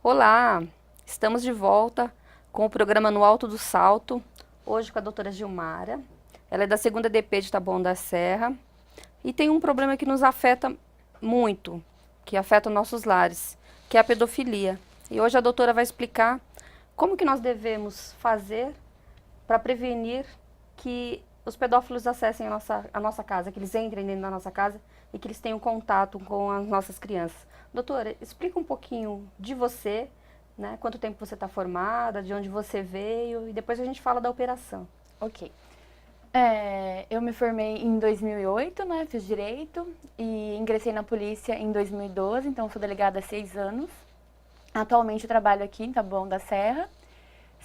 Olá, estamos de volta com o programa No Alto do Salto, hoje com a doutora Gilmara. Ela é da 2ª DP de Taboão da Serra e tem um problema que nos afeta muito, que afeta os nossos lares, que é a pedofilia. E hoje a doutora vai explicar como que nós devemos fazer para prevenir que os pedófilos acessem a nossa casa, que eles entrem dentro da nossa casa e que eles tenham contato com as nossas crianças. Doutora, explica um pouquinho de você, né? Quanto tempo você está formada, de onde você veio, e depois a gente fala da operação. Ok. Eu me formei em 2008, né? Fiz Direito e ingressei na polícia em 2012, então sou delegada há 6 anos. Atualmente eu trabalho aqui em Taboão da Serra.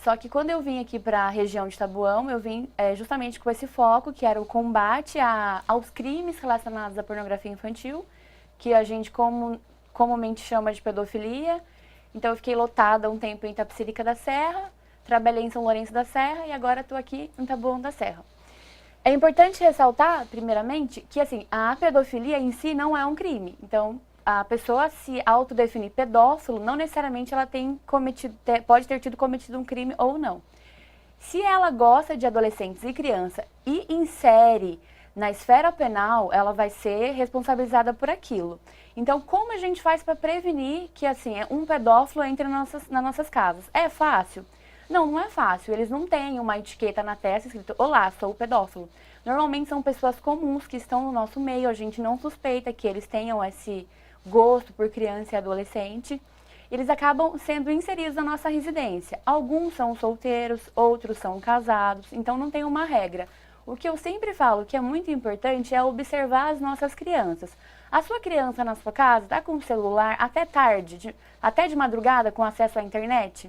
Só que quando eu vim aqui para a região de Taboão, eu vim justamente com esse foco, que era o combate aos crimes relacionados à pornografia infantil, que a gente comumente chama de pedofilia. Então eu fiquei lotada um tempo em Itapecerica da Serra, trabalhei em São Lourenço da Serra e agora estou aqui em Taboão da Serra. É importante ressaltar, primeiramente, que assim, a pedofilia em si não é um crime. Então, a pessoa se autodefinir pedófilo, não necessariamente ela pode ter tido cometido um crime ou não. Se ela gosta de adolescentes e criança e insere na esfera penal, ela vai ser responsabilizada por aquilo. Então, como a gente faz para prevenir que assim um pedófilo entre nas nossas casas? É fácil? Não, não é fácil. Eles não têm uma etiqueta na testa escrito: olá, sou pedófilo. Normalmente são pessoas comuns que estão no nosso meio, a gente não suspeita que eles tenham esse gosto por criança e adolescente. Eles acabam sendo inseridos na nossa residência. Alguns são solteiros, outros são casados, então não tem uma regra. O que eu sempre falo que é muito importante é observar as nossas crianças. A sua criança na sua casa está com o celular até tarde, até de madrugada, com acesso à internet?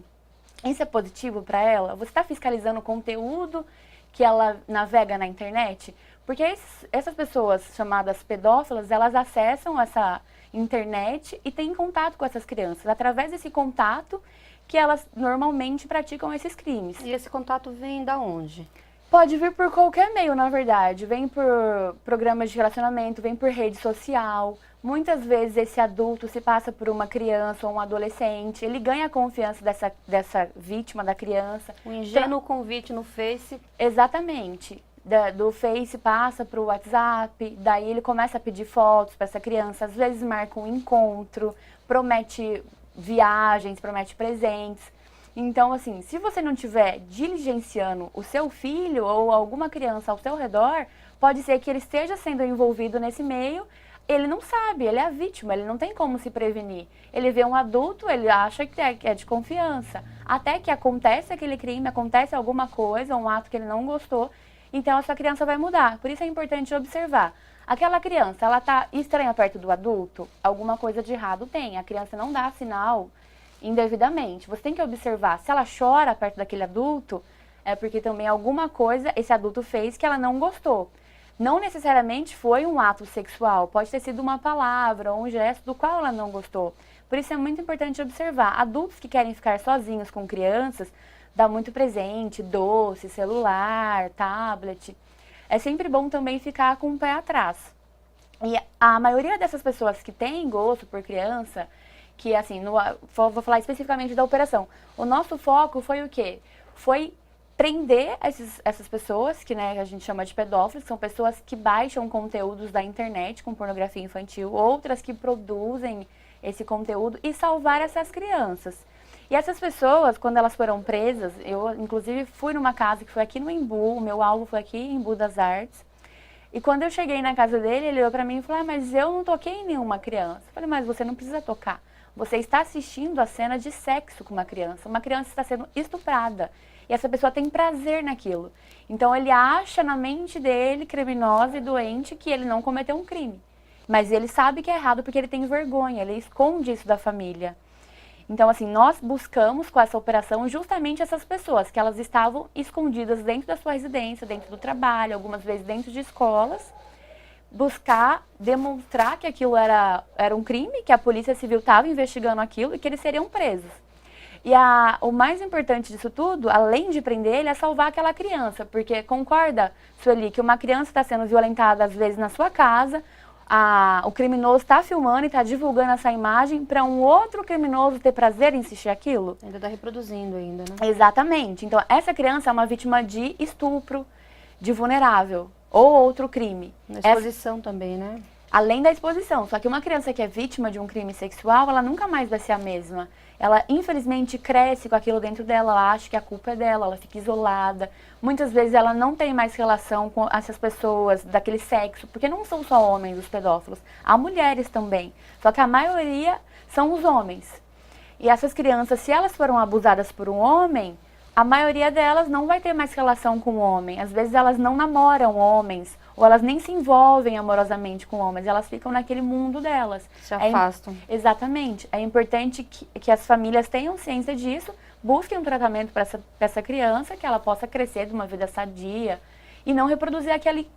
Isso é positivo para ela? Você está fiscalizando o conteúdo que ela navega na internet? Porque essas pessoas chamadas pedófilas, elas acessam essa internet e têm contato com essas crianças. Através desse contato que elas normalmente praticam esses crimes. E esse contato vem da onde? Pode vir por qualquer meio, na verdade. Vem por programas de relacionamento, vem por rede social. Muitas vezes esse adulto se passa por uma criança ou um adolescente. Ele ganha a confiança dessa vítima, da criança. O ingênuo convite no Face. Exatamente. Do Face passa para o WhatsApp, daí ele começa a pedir fotos para essa criança. Às vezes marca um encontro, promete viagens, promete presentes. Então, assim, se você não estiver diligenciando o seu filho ou alguma criança ao seu redor, pode ser que ele esteja sendo envolvido nesse meio. Ele não sabe, ele é a vítima, ele não tem como se prevenir. Ele vê um adulto, ele acha que é de confiança. Até que acontece aquele crime, acontece alguma coisa, um ato que ele não gostou, então essa criança vai mudar. Por isso é importante observar. Aquela criança, ela está estranha perto do adulto? Alguma coisa de errado tem. A criança não dá sinal indevidamente. Você tem que observar. Se ela chora perto daquele adulto, é porque também alguma coisa esse adulto fez que ela não gostou. Não necessariamente foi um ato sexual, pode ter sido uma palavra ou um gesto do qual ela não gostou. Por isso é muito importante observar. Adultos que querem ficar sozinhos com crianças, dá muito presente, doce, celular, tablet. É sempre bom também ficar com o pé atrás. E a maioria dessas pessoas que têm gosto por criança, que assim, vou falar especificamente da operação. O nosso foco foi o quê? Foi prender essas pessoas, que né, a gente chama de pedófilos, são pessoas que baixam conteúdos da internet com pornografia infantil, outras que produzem esse conteúdo, e salvar essas crianças. E essas pessoas, quando elas foram presas, eu inclusive fui numa casa que foi aqui no Embu, o meu alvo foi aqui em Embu das Artes, e quando eu cheguei na casa dele, ele olhou pra mim e falou: mas eu não toquei em nenhuma criança. Eu falei: mas você não precisa tocar. Você está assistindo a cena de sexo com uma criança está sendo estuprada. E essa pessoa tem prazer naquilo. Então ele acha na mente dele, criminosa e doente, que ele não cometeu um crime. Mas ele sabe que é errado porque ele tem vergonha, ele esconde isso da família. Então, assim, nós buscamos com essa operação justamente essas pessoas, que elas estavam escondidas dentro da sua residência, dentro do trabalho, algumas vezes dentro de escolas, buscar demonstrar que aquilo era um crime, que a Polícia Civil estava investigando aquilo e que eles seriam presos. E o mais importante disso tudo, além de prender ele, é salvar aquela criança. Porque concorda, Sueli, que uma criança está sendo violentada às vezes na sua casa, o criminoso está filmando e está divulgando essa imagem para um outro criminoso ter prazer em assistir aquilo? Ainda está reproduzindo ainda, né? Exatamente. Então, essa criança é uma vítima de estupro, de vulnerável ou outro crime. Na exposição também, né? Além da exposição. Só que uma criança que é vítima de um crime sexual, ela nunca mais vai ser a mesma. Ela, infelizmente, cresce com aquilo dentro dela, ela acha que a culpa é dela, ela fica isolada. Muitas vezes ela não tem mais relação com essas pessoas daquele sexo, porque não são só homens os pedófilos, há mulheres também. Só que a maioria são os homens. E essas crianças, se elas foram abusadas por um homem, a maioria delas não vai ter mais relação com o homem. Às vezes elas não namoram homens, ou elas nem se envolvem amorosamente com homens, elas ficam naquele mundo delas. Se afastam. Exatamente. É importante que as famílias tenham ciência disso, busquem um tratamento para essa criança, que ela possa crescer de uma vida sadia e não reproduzir aquele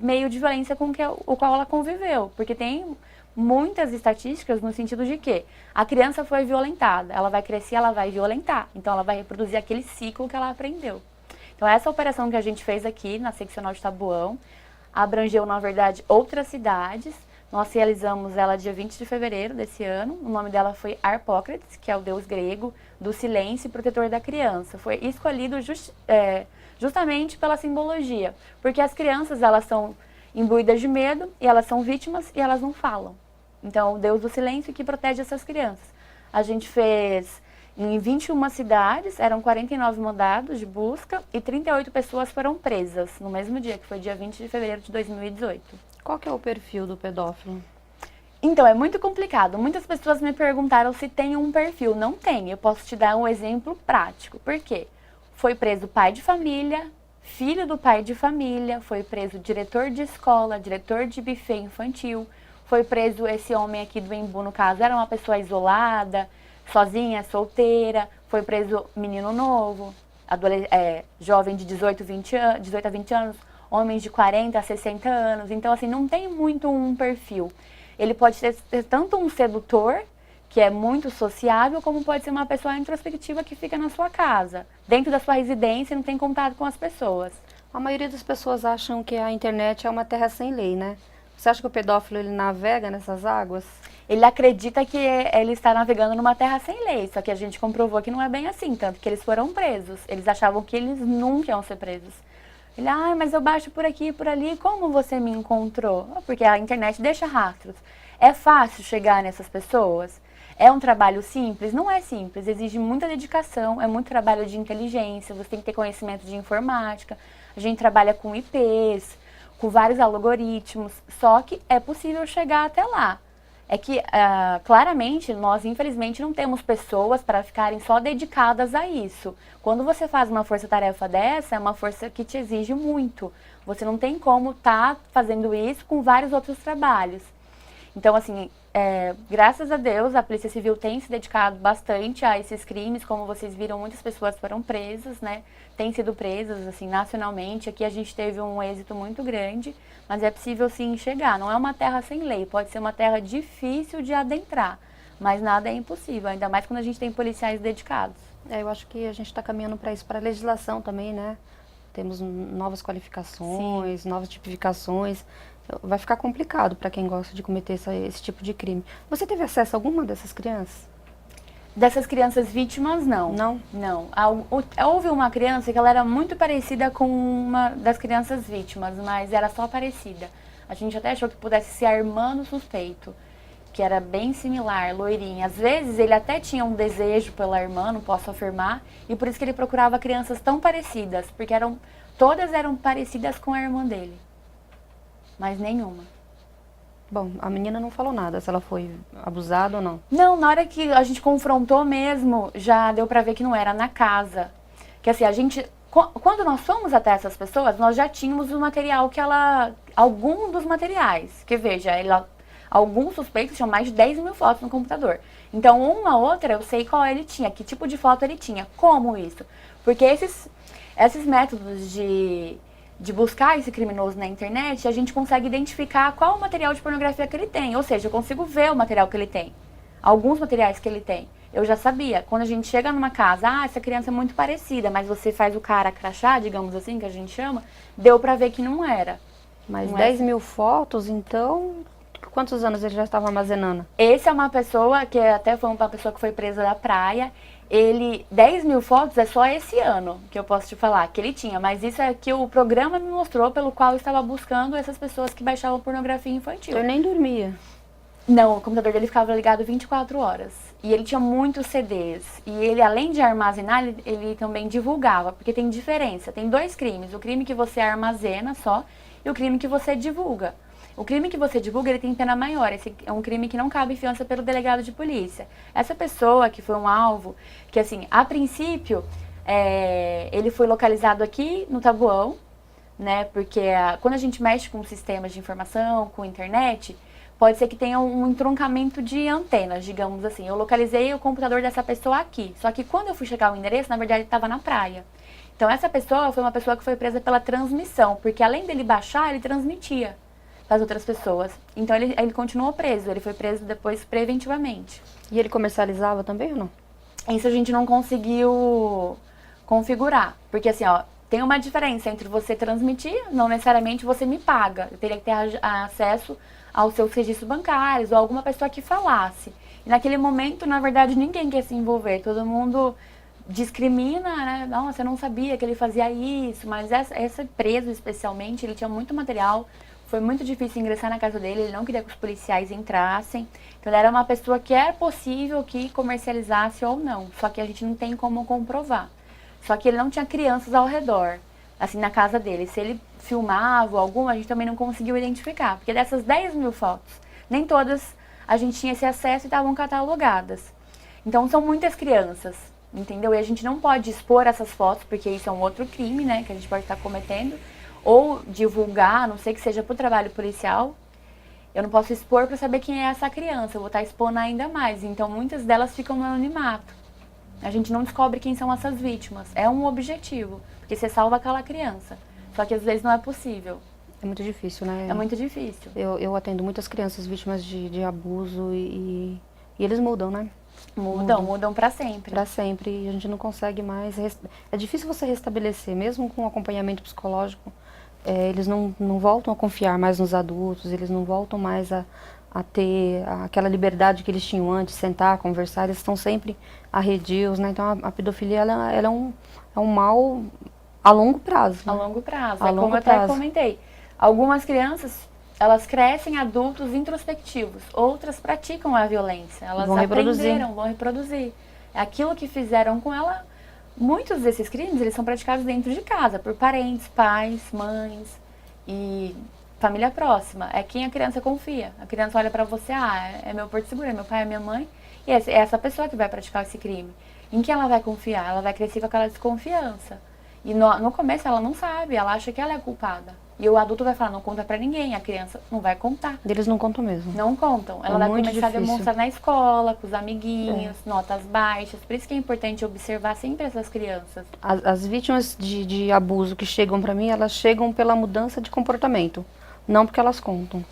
meio de violência com o qual ela conviveu. Porque tem muitas estatísticas no sentido de que a criança foi violentada, ela vai crescer, ela vai violentar. Então ela vai reproduzir aquele ciclo que ela aprendeu. Então essa operação que a gente fez aqui na seccional de Taboão abrangeu, na verdade, outras cidades. Nós realizamos ela dia 20 de fevereiro desse ano. O nome dela foi Harpócrates, que é o deus grego do silêncio e protetor da criança. Foi escolhido justamente pela simbologia, porque as crianças, elas são imbuídas de medo e elas são vítimas e elas não falam. Então, o deus do silêncio que protege essas crianças. A gente fez em 21 cidades, eram 49 mandados de busca e 38 pessoas foram presas no mesmo dia, que foi dia 20 de fevereiro de 2018. Qual que é o perfil do pedófilo? Então, é muito complicado. Muitas pessoas me perguntaram se tem um perfil. Não tem. Eu posso te dar um exemplo prático. Por quê? Foi preso pai de família, filho do pai de família, foi preso diretor de escola, diretor de buffet infantil, foi preso esse homem aqui do Embu, no caso, era uma pessoa isolada, sozinha, solteira, foi preso menino novo, jovem de 18 a 20 anos, homens de 40 a 60 anos. Então, assim, não tem muito um perfil. Ele pode ser tanto um sedutor, que é muito sociável, como pode ser uma pessoa introspectiva que fica na sua casa, dentro da sua residência e não tem contato com as pessoas. A maioria das pessoas acham que a internet é uma terra sem lei, né? Você acha que o pedófilo ele navega nessas águas? Ele acredita que ele está navegando numa terra sem lei, só que a gente comprovou que não é bem assim, tanto que eles foram presos. Eles achavam que eles nunca iam ser presos. Ele, mas eu baixo por aqui e por ali, como você me encontrou? Porque a internet deixa rastros. É fácil chegar nessas pessoas? É um trabalho simples? Não é simples, exige muita dedicação, é muito trabalho de inteligência, você tem que ter conhecimento de informática. A gente trabalha com IPs, com vários algoritmos, só que é possível chegar até lá. É que, claramente, nós infelizmente não temos pessoas para ficarem só dedicadas a isso. Quando você faz uma força-tarefa dessa, é uma força que te exige muito. Você não tem como estar fazendo isso com vários outros trabalhos. Então, assim, graças a Deus, a Polícia Civil tem se dedicado bastante a esses crimes. Como vocês viram, muitas pessoas foram presas, né? Têm sido presas, assim, nacionalmente. Aqui a gente teve um êxito muito grande, mas é possível sim chegar. Não é uma terra sem lei, pode ser uma terra difícil de adentrar, mas nada é impossível, ainda mais quando a gente tem policiais dedicados. Eu acho que a gente está caminhando para isso, para a legislação também, né? Temos novas qualificações, sim, novas tipificações. Vai ficar complicado para quem gosta de cometer esse tipo de crime. Você teve acesso a alguma dessas crianças? Dessas crianças vítimas, não. Não? Não. Houve uma criança que ela era muito parecida com uma das crianças vítimas, mas era só parecida. A gente até achou que pudesse ser a irmã do suspeito, que era bem similar, loirinha. Às vezes ele até tinha um desejo pela irmã, não posso afirmar, e por isso que ele procurava crianças tão parecidas, porque todas eram parecidas com a irmã dele, mas nenhuma. Bom, a menina não falou nada, se ela foi abusada ou não. Não, na hora que a gente confrontou mesmo, já deu pra ver que não era na casa. Que assim, quando nós fomos até essas pessoas, nós já tínhamos o material algum dos materiais. Que veja, alguns suspeitos tinham mais de 10 mil fotos no computador. Então, uma outra, eu sei qual ele tinha, que tipo de foto ele tinha. Como isso? Porque esses métodos de buscar esse criminoso na internet, a gente consegue identificar qual o material de pornografia que ele tem. Ou seja, eu consigo ver o material que ele tem. Alguns materiais que ele tem. Eu já sabia. Quando a gente chega numa casa, essa criança é muito parecida, mas você faz o cara crachá, digamos assim, que a gente chama, deu pra ver que não era. Mas Não é 10 mil fotos, então, quantos anos ele já estava armazenando? Esse é uma pessoa que até foi uma pessoa que foi presa da praia. 10 mil fotos é só esse ano que eu posso te falar que ele tinha, mas isso é que o programa me mostrou pelo qual eu estava buscando essas pessoas que baixavam pornografia infantil. Então, ele nem dormia. Não, o computador dele ficava ligado 24 horas. E ele tinha muitos CDs. E ele, além de armazenar, ele também divulgava, porque tem diferença. Tem 2 crimes, o crime que você armazena só e o crime que você divulga. O crime que você divulga, ele tem pena maior. Esse é um crime que não cabe fiança pelo delegado de polícia. Essa pessoa que foi um alvo, que assim, a princípio, ele foi localizado aqui no Tabuão, né? Porque quando a gente mexe com sistemas de informação, com internet, pode ser que tenha um entroncamento de antenas, digamos assim. Eu localizei o computador dessa pessoa aqui. Só que quando eu fui chegar ao endereço, na verdade, ele estava na praia. Então, essa pessoa foi uma pessoa que foi presa pela transmissão, porque além dele baixar, ele transmitia para as outras pessoas. Então ele continuou preso, ele foi preso depois preventivamente. E ele comercializava também ou não? Isso a gente não conseguiu configurar, porque assim, ó, tem uma diferença entre você transmitir, não necessariamente você me paga. Eu teria que ter acesso aos seus registros bancários ou alguma pessoa que falasse. E naquele momento, na verdade, ninguém quer se envolver, todo mundo discrimina, né? Não, você não sabia que ele fazia isso, mas esse preso especialmente, ele tinha muito material. Foi muito difícil ingressar na casa dele, ele não queria que os policiais entrassem. Então ele era uma pessoa que é possível que comercializasse ou não, só que a gente não tem como comprovar. Só que ele não tinha crianças ao redor, assim, na casa dele. Se ele filmava alguma, a gente também não conseguiu identificar, porque dessas 10 mil fotos, nem todas a gente tinha esse acesso e estavam catalogadas. Então são muitas crianças, entendeu? E a gente não pode expor essas fotos, porque isso é um outro crime, né, que a gente pode estar cometendo. Ou divulgar, a não sei que seja para o trabalho policial, eu não posso expor para saber quem é essa criança, eu vou estar expondo ainda mais. Então, muitas delas ficam no anonimato. A gente não descobre quem são essas vítimas. É um objetivo, porque você salva aquela criança. Só que às vezes não é possível. É muito difícil, né? É muito difícil. Eu atendo muitas crianças vítimas de abuso e eles mudam, né? Mudam para sempre. Para sempre. E a gente não consegue mais. É difícil você restabelecer, mesmo com acompanhamento psicológico. Eles não voltam a confiar mais nos adultos, eles não voltam mais a ter aquela liberdade que eles tinham antes, sentar, conversar, eles estão sempre arredios, né? Então a pedofilia ela é um mal a longo prazo. Né? A longo prazo, a é longo como eu prazo. até comentei. Algumas crianças, elas crescem adultos introspectivos, outras praticam a violência, elas vão reproduzir. Aquilo que fizeram com ela. Muitos desses crimes, eles são praticados dentro de casa, por parentes, pais, mães e família próxima. É quem a criança confia. A criança olha pra você, é meu porto seguro, é meu pai, é minha mãe, e é essa pessoa que vai praticar esse crime. Em que ela vai confiar? Ela vai crescer com aquela desconfiança. E no começo ela não sabe, ela acha que ela é a culpada. E o adulto vai falar, não conta pra ninguém, a criança não vai contar. Eles não contam mesmo. Não contam. Ela vai começar a demonstrar na escola, com os amiguinhos, notas baixas. Por isso que é importante observar sempre essas crianças. As vítimas de abuso que chegam pra mim, elas chegam pela mudança de comportamento. Não porque elas contam.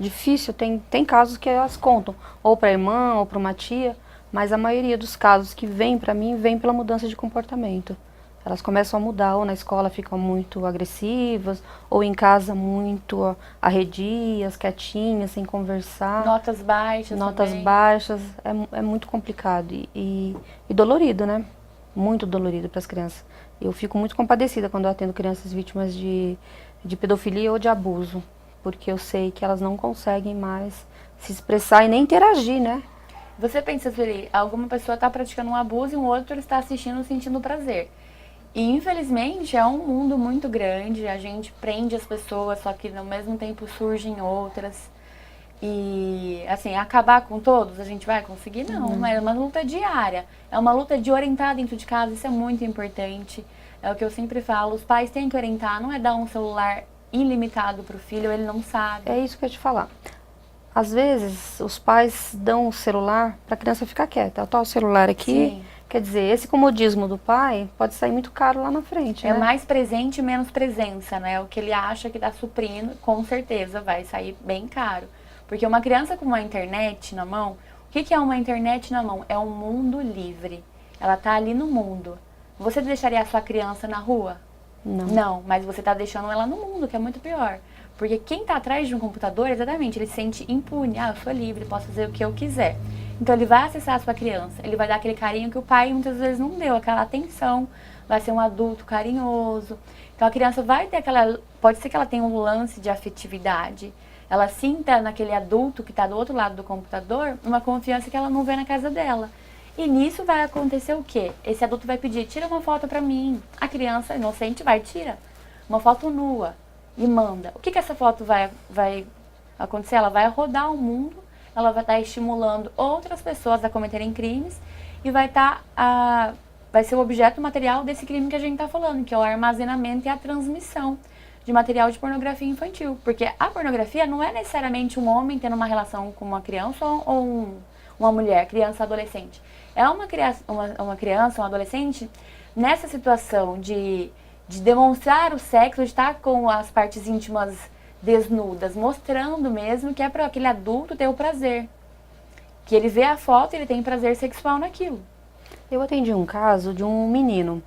Difícil, tem casos que elas contam. Ou pra irmã, ou pra uma tia. Mas a maioria dos casos que vem pra mim, vem pela mudança de comportamento. Elas começam a mudar, ou na escola ficam muito agressivas, ou em casa muito arredias, quietinhas, sem conversar. Notas baixas Notas também. baixas, é muito complicado e dolorido, né? Muito dolorido para as crianças. Eu fico muito compadecida quando eu atendo crianças vítimas de pedofilia ou de abuso, porque eu sei que elas não conseguem mais se expressar e nem interagir, né? Você pensa, Sueli, alguma pessoa está praticando um abuso e um outro está assistindo sentindo prazer. E infelizmente é um mundo muito grande, a gente prende as pessoas, só que ao mesmo tempo surgem outras. E assim, acabar com todos, a gente vai conseguir? Não, é uma luta diária. É uma luta de orientar dentro de casa, isso é muito importante. É o que eu sempre falo, os pais têm que orientar, não é dar um celular ilimitado pro filho, ele não sabe. É isso que eu ia te falar. Às vezes, os pais dão o celular para a criança ficar quieta. Tá o celular aqui. Sim. Quer dizer, esse comodismo do pai pode sair muito caro lá na frente, É né? mais presente e menos presença, né? O que ele acha que tá suprindo, com certeza vai sair bem caro. Porque uma criança com uma internet na mão, o que é uma internet na mão? É um mundo livre. Ela tá ali no mundo. Você deixaria a sua criança na rua? Não. Não, mas você tá deixando ela no mundo, que é muito pior. Porque quem está atrás de um computador, exatamente, ele se sente impune. Ah, eu sou livre, posso fazer o que eu quiser. Então ele vai acessar a sua criança, ele vai dar aquele carinho que o pai muitas vezes não deu, aquela atenção, vai ser um adulto carinhoso. Então a criança vai ter aquela, pode ser que ela tenha um lance de afetividade, ela sinta naquele adulto que está do outro lado do computador uma confiança que ela não vê na casa dela. E nisso vai acontecer o quê? Esse adulto vai pedir, tira uma foto pra mim. A criança inocente vai, tira uma foto nua e manda. O que essa foto vai acontecer? Ela vai rodar o mundo, ela vai estar estimulando outras pessoas a cometerem crimes e vai ser o objeto material desse crime que a gente está falando, que é o armazenamento e a transmissão de material de pornografia infantil. Porque a pornografia não é necessariamente um homem tendo uma relação com uma criança ou uma mulher, criança, adolescente. É uma criança, um adolescente nessa situação de demonstrar o sexo, de estar com as partes íntimas desnudas, mostrando mesmo que é para aquele adulto ter o prazer. Que ele vê a foto e ele tem prazer sexual naquilo. Eu atendi um caso de um menino.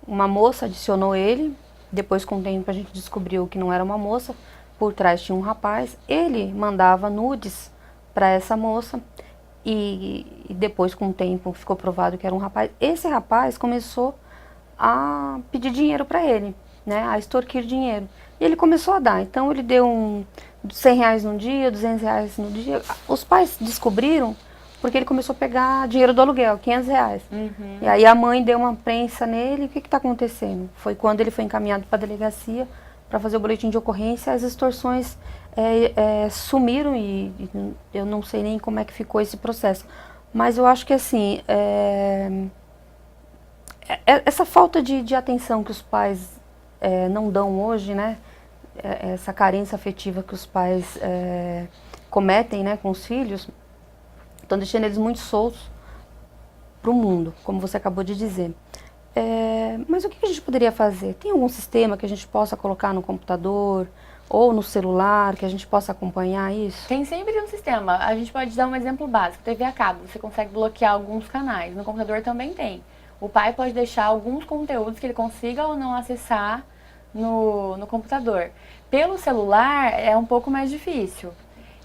Uma moça adicionou ele, depois com o tempo a gente descobriu que não era uma moça, por trás tinha um rapaz. Ele mandava nudes para essa moça e depois com o tempo ficou provado que era um rapaz. Esse rapaz começou a pedir dinheiro para ele, né, a extorquir dinheiro. E ele começou a dar. Então ele deu R$100 num dia, R$200 no dia. Os pais descobriram porque ele começou a pegar dinheiro do aluguel, R$500. Uhum. E aí a mãe deu uma prensa nele. O que está acontecendo? Foi quando ele foi encaminhado para a delegacia para fazer o boletim de ocorrência. As extorsões sumiram e eu não sei nem como é que ficou esse processo. Mas eu acho que assim, essa falta de atenção que os pais não dão hoje, né? Essa carência afetiva que os pais cometem, né, com os filhos, estão deixando eles muito soltos para o mundo, como você acabou de dizer. Mas o que a gente poderia fazer? Tem algum sistema que a gente possa colocar no computador ou no celular, que a gente possa acompanhar isso? Tem sempre um sistema. A gente pode dar um exemplo básico. TV a cabo, você consegue bloquear alguns canais. No computador também tem. O pai pode deixar alguns conteúdos que ele consiga ou não acessar no computador. Pelo celular é um pouco mais difícil.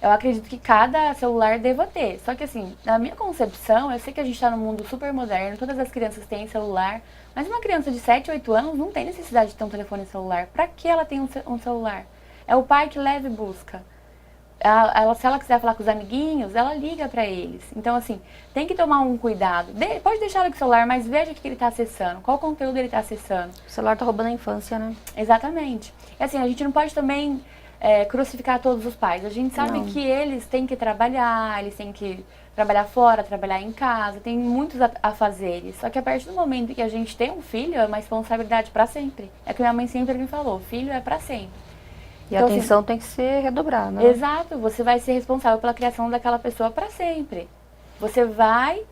Eu acredito que cada celular deva ter. Só que assim, na minha concepção, eu sei que a gente está num mundo super moderno, todas as crianças têm celular, mas uma criança de 7, 8 anos não tem necessidade de ter um telefone celular. Para que ela tem um celular? É o pai que leva e busca. Se ela quiser falar com os amiguinhos, ela liga para eles. Então, assim, tem que tomar um cuidado. Pode deixar ele com o celular, mas veja o que ele está acessando, qual conteúdo ele está acessando. O celular está roubando a infância, né? Exatamente. E assim, a gente não pode também crucificar todos os pais. A gente sabe que eles têm que trabalhar, eles têm que trabalhar fora, trabalhar em casa, tem muitos afazeres. Só que a partir do momento que a gente tem um filho, é uma responsabilidade para sempre. É o que minha mãe sempre me falou, filho é para sempre. E então, a atenção assim, tem que ser redobrada, né? Exato, você vai ser responsável pela criação daquela pessoa para sempre. Você vai,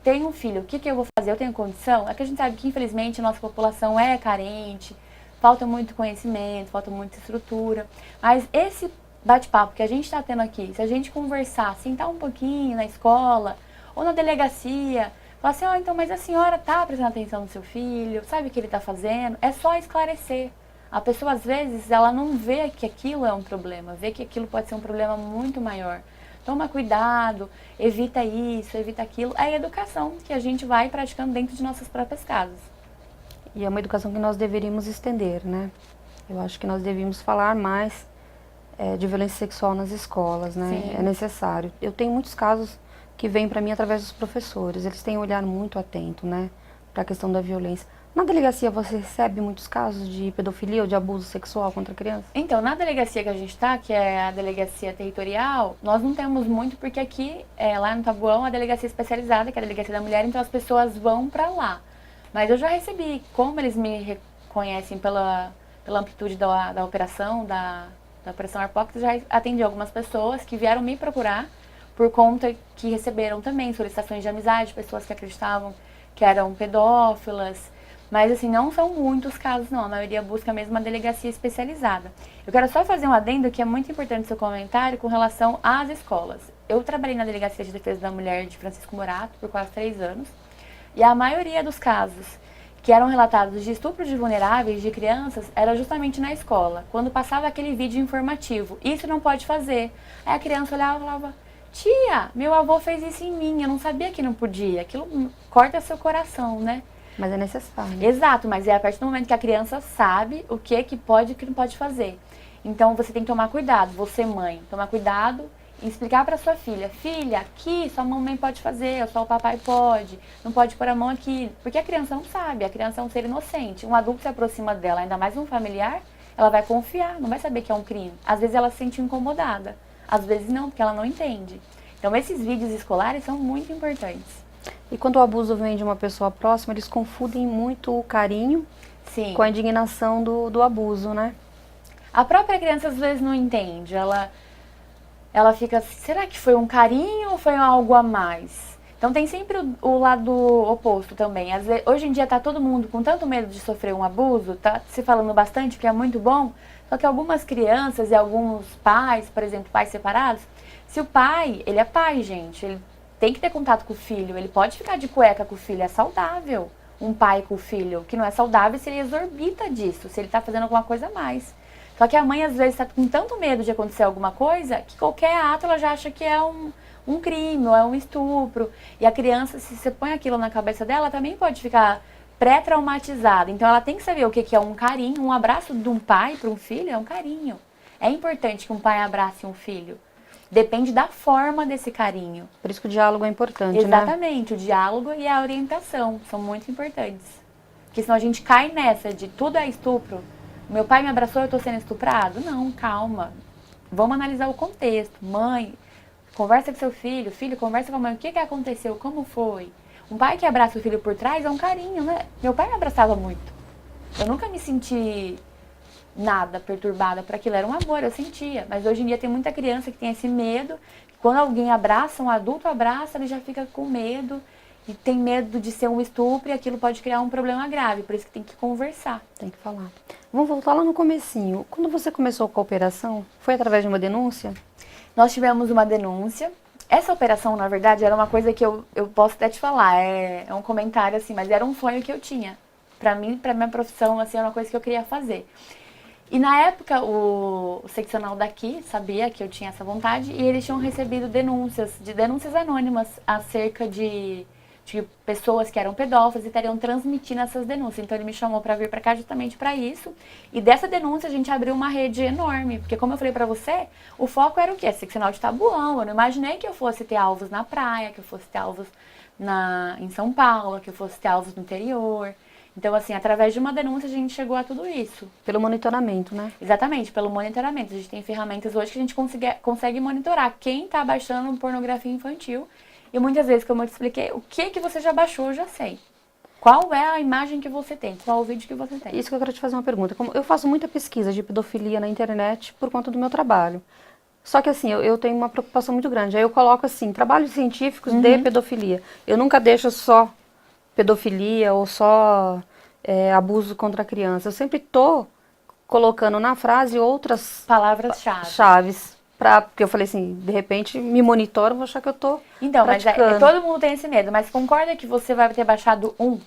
ter um filho, o que eu vou fazer? Eu tenho condição? É que a gente sabe que infelizmente a nossa população é carente, falta muito conhecimento, falta muita estrutura. Mas esse bate-papo que a gente está tendo aqui, se a gente conversar, sentar um pouquinho na escola ou na delegacia, falar assim, então, mas a senhora está prestando atenção no seu filho, sabe o que ele está fazendo? É só esclarecer. A pessoa, às vezes, ela não vê que aquilo é um problema, vê que aquilo pode ser um problema muito maior. Toma cuidado, evita isso, evita aquilo. É a educação que a gente vai praticando dentro de nossas próprias casas. E é uma educação que nós deveríamos estender, né? Eu acho que nós devíamos falar mais de violência sexual nas escolas, né? Sim. É necessário. Eu tenho muitos casos que vêm para mim através dos professores. Eles têm um olhar muito atento, né, para a questão da violência. Na delegacia você recebe muitos casos de pedofilia ou de abuso sexual contra a criança? Então, na delegacia que a gente está, que é a delegacia territorial, nós não temos muito porque aqui, lá no Taboão, a delegacia especializada, que é a delegacia da mulher, então as pessoas vão para lá. Mas eu já recebi, como eles me reconhecem pela amplitude da operação, da operação Arpox, eu já atendi algumas pessoas que vieram me procurar por conta que receberam também solicitações de amizade, pessoas que acreditavam que eram pedófilas. Mas, assim, não são muitos casos, não. A maioria busca mesmo uma delegacia especializada. Eu quero só fazer um adendo que é muito importante seu comentário com relação às escolas. Eu trabalhei na Delegacia de Defesa da Mulher de Francisco Morato por quase 3 anos. E a maioria dos casos que eram relatados de estupro de vulneráveis, de crianças, era justamente na escola, quando passava aquele vídeo informativo. Isso não pode fazer. Aí a criança olhava e falava, tia, meu avô fez isso em mim, eu não sabia que não podia. Aquilo corta seu coração, né? Mas é necessário. Exato, mas é a partir do momento que a criança sabe o que pode e o que não pode fazer. Então você tem que tomar cuidado, você mãe, tomar cuidado e explicar para sua filha, filha, aqui sua mamãe pode fazer, só o papai pode, não pode pôr a mão aqui, porque a criança não sabe, a criança é um ser inocente. Um adulto se aproxima dela, ainda mais um familiar, ela vai confiar, não vai saber que é um crime. Às vezes ela se sente incomodada, às vezes não, porque ela não entende. Então esses vídeos escolares são muito importantes. E quando o abuso vem de uma pessoa próxima, eles confundem muito o carinho Sim. com a indignação do abuso, né? A própria criança às vezes não entende, ela fica, será que foi um carinho ou foi algo a mais? Então tem sempre o lado oposto também. Às vezes, hoje em dia tá todo mundo com tanto medo de sofrer um abuso, tá se falando bastante que é muito bom, só que algumas crianças e alguns pais, por exemplo, pais separados, se o pai, ele é pai, gente, ele tem que ter contato com o filho, ele pode ficar de cueca com o filho, é saudável. Um pai com o filho, o que não é saudável se ele exorbita disso, se ele tá fazendo alguma coisa a mais. Só que a mãe, às vezes, está com tanto medo de acontecer alguma coisa que qualquer ato ela já acha que é um crime ou é um estupro. E a criança, se você põe aquilo na cabeça dela, também pode ficar pré-traumatizada. Então, ela tem que saber o que é um carinho. Um abraço de um pai para um filho é um carinho. É importante que um pai abrace um filho. Depende da forma desse carinho. Por isso que o diálogo é importante, Exatamente, o diálogo e a orientação são muito importantes. Porque senão a gente cai nessa de tudo é estupro. Meu pai me abraçou, eu estou sendo estuprado? Não, calma. Vamos analisar o contexto. Mãe, conversa com seu filho. Filho, conversa com a mãe. O que aconteceu? Como foi? Um pai que abraça o filho por trás é um carinho, né? Meu pai me abraçava muito. Eu nunca me senti nada perturbada por aquilo. Era um amor, eu sentia. Mas hoje em dia tem muita criança que tem esse medo. Quando alguém abraça, um adulto abraça, ele já fica com medo. E tem medo de ser um estupro e aquilo pode criar um problema grave. Por isso que tem que conversar. Tem que falar. Vamos voltar lá no comecinho. Quando você começou com a operação, foi através de uma denúncia? Nós tivemos uma denúncia. Essa operação, na verdade, era uma coisa que eu posso até te falar. É um comentário assim, mas era um sonho que eu tinha. Pra mim, pra minha profissão, assim, era uma coisa que eu queria fazer. E na época, o seccional daqui sabia que eu tinha essa vontade e eles tinham recebido denúncias anônimas acerca de pessoas que eram pedófilas e estariam transmitindo essas denúncias. Então ele me chamou para vir para cá justamente para isso. E dessa denúncia a gente abriu uma rede enorme, porque como eu falei para você, o foco era o quê? Seccional de Tabuão. Eu não imaginei que eu fosse ter alvos na praia, que eu fosse ter alvos em São Paulo, que eu fosse ter alvos no interior. Então, assim, através de uma denúncia a gente chegou a tudo isso. Pelo monitoramento, né? Exatamente, pelo monitoramento. A gente tem ferramentas hoje que a gente consegue monitorar quem está baixando pornografia infantil. E muitas vezes, como eu te expliquei, o que você já baixou, eu já sei. Qual é a imagem que você tem? Qual o vídeo que você tem? Isso que eu quero te fazer uma pergunta. Como eu faço muita pesquisa de pedofilia na internet por conta do meu trabalho. Só que assim, eu tenho uma preocupação muito grande. Aí eu coloco assim, trabalhos científicos de pedofilia. Eu nunca deixo só pedofilia ou só abuso contra a criança. Eu sempre tô colocando na frase outras palavras-chave. Porque eu falei assim, de repente me monitoram, vou achar que eu tô Então, praticando. mas todo mundo tem esse medo, mas concorda que você vai ter baixado um?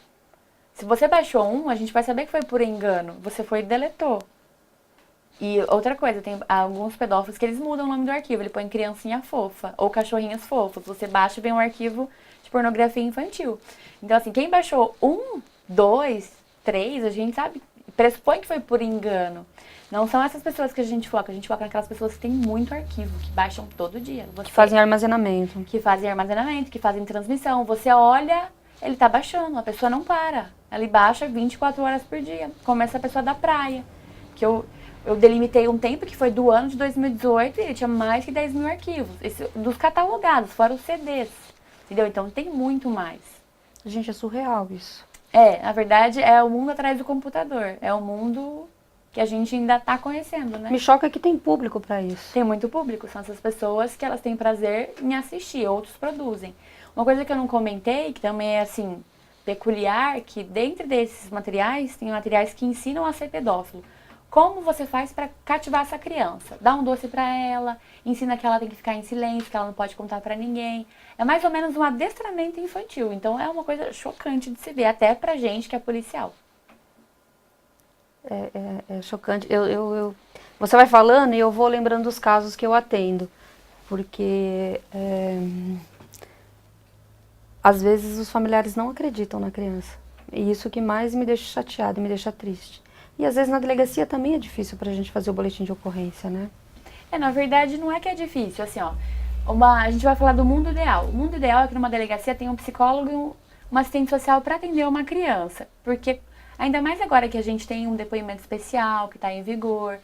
Se você baixou um, a gente vai saber que foi por engano. Você foi e deletou. E outra coisa, tem alguns pedófilos que eles mudam o nome do arquivo. Ele põe criancinha fofa ou cachorrinhas fofas. Você baixa e vem um arquivo de pornografia infantil. Então, assim, quem baixou 1, 2, 3, a gente sabe, pressupõe que foi por engano. Não são essas pessoas que a gente foca naquelas pessoas que têm muito arquivo, que baixam todo dia. Que fazem armazenamento. Que fazem transmissão. Você olha, ele tá baixando, a pessoa não para. Ele baixa 24 horas por dia. Começa a pessoa da praia. Que eu delimitei um tempo que foi do ano de 2018 e ele tinha mais que 10 mil arquivos. Dos catalogados, fora os CDs. Entendeu? Então tem muito mais. Gente, é surreal isso. Na verdade, é o mundo atrás do computador. É o mundo que a gente ainda está conhecendo, né? Me choca que tem público para isso. Tem muito público, são essas pessoas que elas têm prazer em assistir, outros produzem. Uma coisa que eu não comentei, que também é assim, peculiar, que dentro desses materiais, tem materiais que ensinam a ser pedófilo. como você faz para cativar essa criança? Dá um doce para ela, ensina que ela tem que ficar em silêncio, que ela não pode contar para ninguém. É mais ou menos um adestramento infantil. Então é uma coisa chocante de se ver, até pra gente que é policial. É chocante. Você vai falando e eu vou lembrando dos casos que eu atendo. Porque às vezes os familiares não acreditam na criança. E isso que mais me deixa chateada, me deixa triste. E às vezes na delegacia também é difícil pra gente fazer o boletim de ocorrência, né? Na verdade não é que é difícil, assim, ó. A gente vai falar do mundo ideal. O mundo ideal é que numa delegacia tem um psicólogo e uma assistente social para atender uma criança. Porque, ainda mais agora que a gente tem um depoimento especial que está em vigor,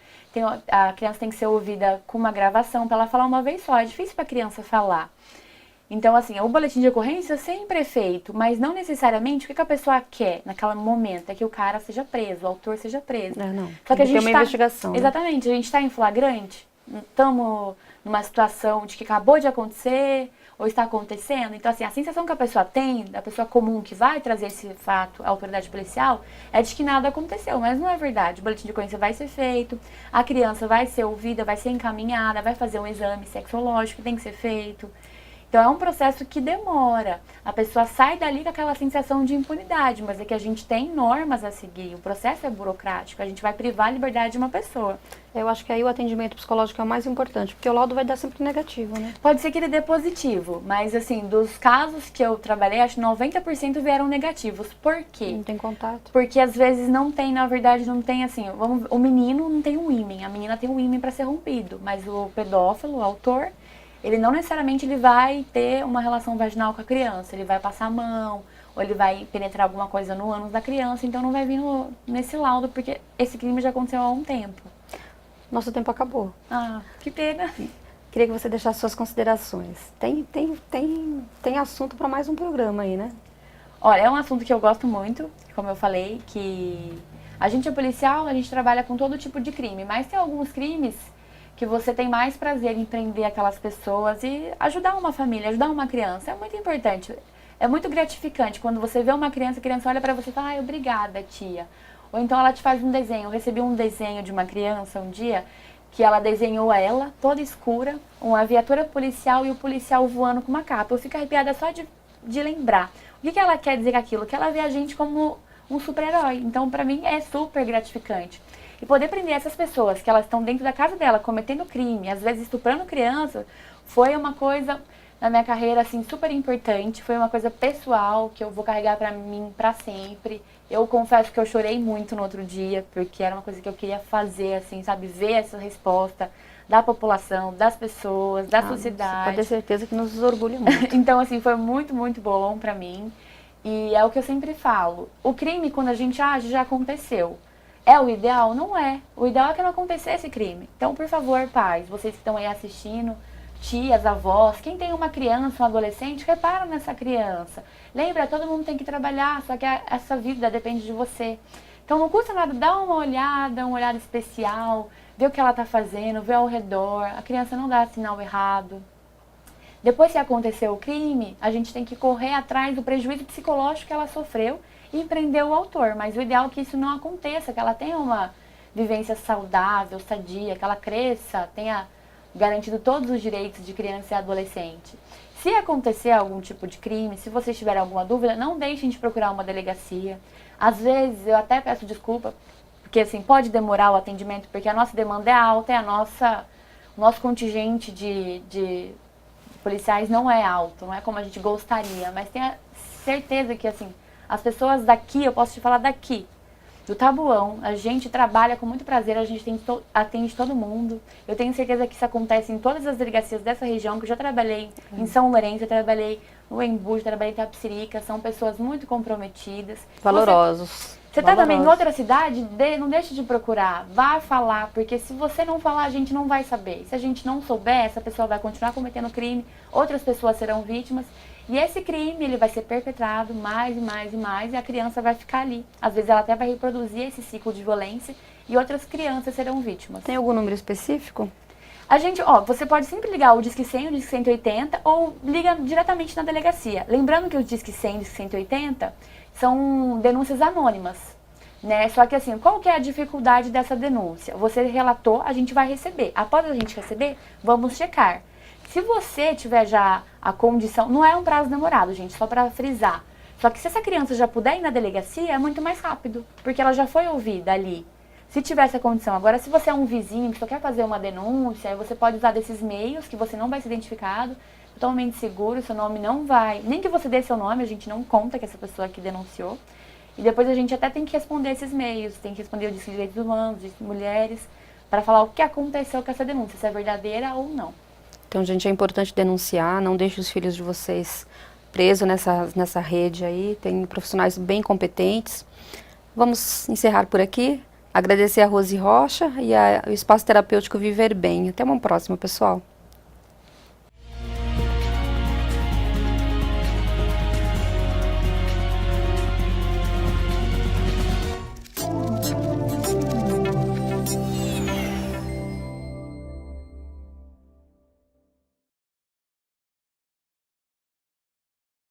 a criança tem que ser ouvida com uma gravação para ela falar uma vez só. É difícil para a criança falar. Então, assim, o boletim de ocorrência sempre é feito, mas não necessariamente o que a pessoa quer naquele momento é que o cara seja preso, o autor seja preso. Não. Só que a gente tem uma investigação. Exatamente, a gente está em flagrante, estamos numa situação de que acabou de acontecer ou está acontecendo. Então, assim, a sensação que a pessoa tem, da pessoa comum que vai trazer esse fato à autoridade policial, é de que nada aconteceu, mas não é verdade. O boletim de ocorrência vai ser feito, a criança vai ser ouvida, vai ser encaminhada, vai fazer um exame sexológico que tem que ser feito. Então é um processo que demora. A pessoa sai dali com aquela sensação de impunidade, mas é que a gente tem normas a seguir. O processo é burocrático, a gente vai privar a liberdade de uma pessoa. Eu acho que aí o atendimento psicológico é o mais importante, porque o laudo vai dar sempre negativo, né? Pode ser que ele dê positivo, mas assim, dos casos que eu trabalhei, acho que 90% vieram negativos. Por quê? Não tem contato. Porque às vezes não tem, na verdade, não tem assim, o menino não tem um ímen, a menina tem um ímen para ser rompido, mas o pedófilo, o autor, ele não necessariamente ele vai ter uma relação vaginal com a criança, ele vai passar a mão, ou ele vai penetrar alguma coisa no ânus da criança, então não vai vir nesse laudo, porque esse crime já aconteceu há um tempo. Nosso tempo acabou. Ah, que pena. Queria que você deixasse suas considerações. Tem assunto para mais um programa aí, né? Olha, é um assunto que eu gosto muito, como eu falei, que a gente é policial, a gente trabalha com todo tipo de crime, mas tem alguns crimes que você tem mais prazer em prender aquelas pessoas e ajudar uma família, ajudar uma criança. É muito importante, é muito gratificante quando você vê uma criança, a criança olha pra você e fala, ai, obrigada, tia. Ou então ela te faz um desenho. Eu recebi um desenho de uma criança um dia, que ela desenhou ela, toda escura, uma viatura policial e o policial voando com uma capa. Eu fico arrepiada só de lembrar. O que ela quer dizer com aquilo? Que ela vê a gente como um super-herói. Então, pra mim, é super gratificante. E poder prender essas pessoas que elas estão dentro da casa dela, cometendo crime, às vezes estuprando criança, foi uma coisa na minha carreira assim super importante, foi uma coisa pessoal que eu vou carregar pra mim pra sempre. Eu confesso que eu chorei muito no outro dia, porque era uma coisa que eu queria fazer, assim, sabe, ver essa resposta da população, das pessoas, da sociedade. Pode ter certeza que nos orgulha muito. Então, assim, foi muito, muito bom pra mim. E é o que eu sempre falo, o crime, quando a gente age, já aconteceu. É o ideal? Não é. O ideal é que não acontecesse crime. Então, por favor, pais, vocês que estão aí assistindo, tias, avós, quem tem uma criança, um adolescente, repara nessa criança. Lembra, todo mundo tem que trabalhar, só que essa vida depende de você. Então, não custa nada, dá uma olhada especial, ver o que ela está fazendo, ver ao redor. A criança não dá sinal errado. Depois que aconteceu o crime, a gente tem que correr atrás do prejuízo psicológico que ela sofreu e prender o autor, mas o ideal é que isso não aconteça, que ela tenha uma vivência saudável, sadia, que ela cresça, tenha garantido todos os direitos de criança e adolescente. Se acontecer algum tipo de crime, se vocês tiverem alguma dúvida, não deixem de procurar uma delegacia. Às vezes, eu até peço desculpa, porque assim, pode demorar o atendimento, porque a nossa demanda é alta e o nosso contingente de policiais não é alto, não é como a gente gostaria, mas tenha certeza que assim, as pessoas daqui, eu posso te falar daqui, do Taboão, a gente trabalha com muito prazer, a gente atende todo mundo. Eu tenho certeza que isso acontece em todas as delegacias dessa região, que eu já trabalhei em São Lourenço, eu trabalhei no Embu, trabalhei em Itapecerica, são pessoas muito comprometidas. Valorosos. Você tá também em outra cidade, não deixe de procurar, vá falar, porque se você não falar, a gente não vai saber. Se a gente não souber, essa pessoa vai continuar cometendo crime, outras pessoas serão vítimas. E esse crime, ele vai ser perpetrado mais e mais e mais, e a criança vai ficar ali. Às vezes ela até vai reproduzir esse ciclo de violência e outras crianças serão vítimas. Tem algum número específico? A gente, você pode sempre ligar o Disque 100, o Disque 180, ou liga diretamente na delegacia. Lembrando que o Disque 100 e o Disque 180 são denúncias anônimas. né? Só que assim, qual que é a dificuldade dessa denúncia? Você relatou, a gente vai receber. Após a gente receber, vamos checar. Se você tiver já a condição, não é um prazo demorado, gente, só para frisar. Só que se essa criança já puder ir na delegacia, é muito mais rápido, porque ela já foi ouvida ali. Se tiver essa condição. Agora, se você é um vizinho que só quer fazer uma denúncia, aí você pode usar desses meios que você não vai ser identificado, totalmente seguro, seu nome não vai... Nem que você dê seu nome, a gente não conta que essa pessoa que denunciou. E depois a gente até tem que responder esses meios, tem que responder o Disque de Direitos Humanos, de Mulheres, para falar o que aconteceu com essa denúncia, se é verdadeira ou não. Então, gente, é importante denunciar, não deixe os filhos de vocês presos nessa rede aí, tem profissionais bem competentes. Vamos encerrar por aqui. Agradecer a Rose Rocha e o Espaço Terapêutico Viver Bem. Até uma próxima, pessoal.